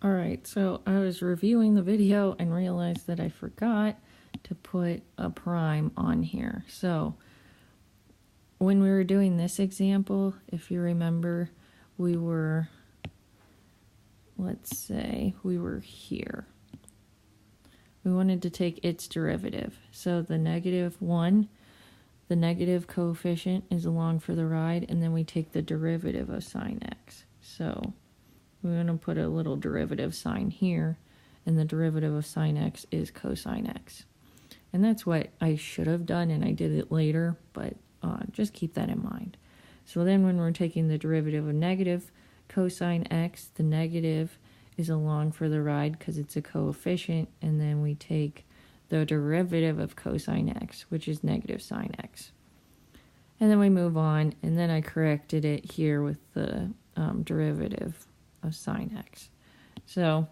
Alright, so I was reviewing the video and realized that I forgot to put a prime on here. So when we were doing this example, if you remember, we were, let's say, we were here. We wanted to take its derivative. So the -1, the negative coefficient is along for the ride, and then we take the derivative of sine x. So we're going to put a little derivative sign here, and the derivative of sine x is cosine x. And that's what I should have done, and I did it later, but just keep that in mind. So then when we're taking the derivative of negative cosine x, the negative is along for the ride because it's a coefficient, and then we take the derivative of cosine x, which is negative sine x. And then we move on, and then I corrected it here with the derivative of sine x. So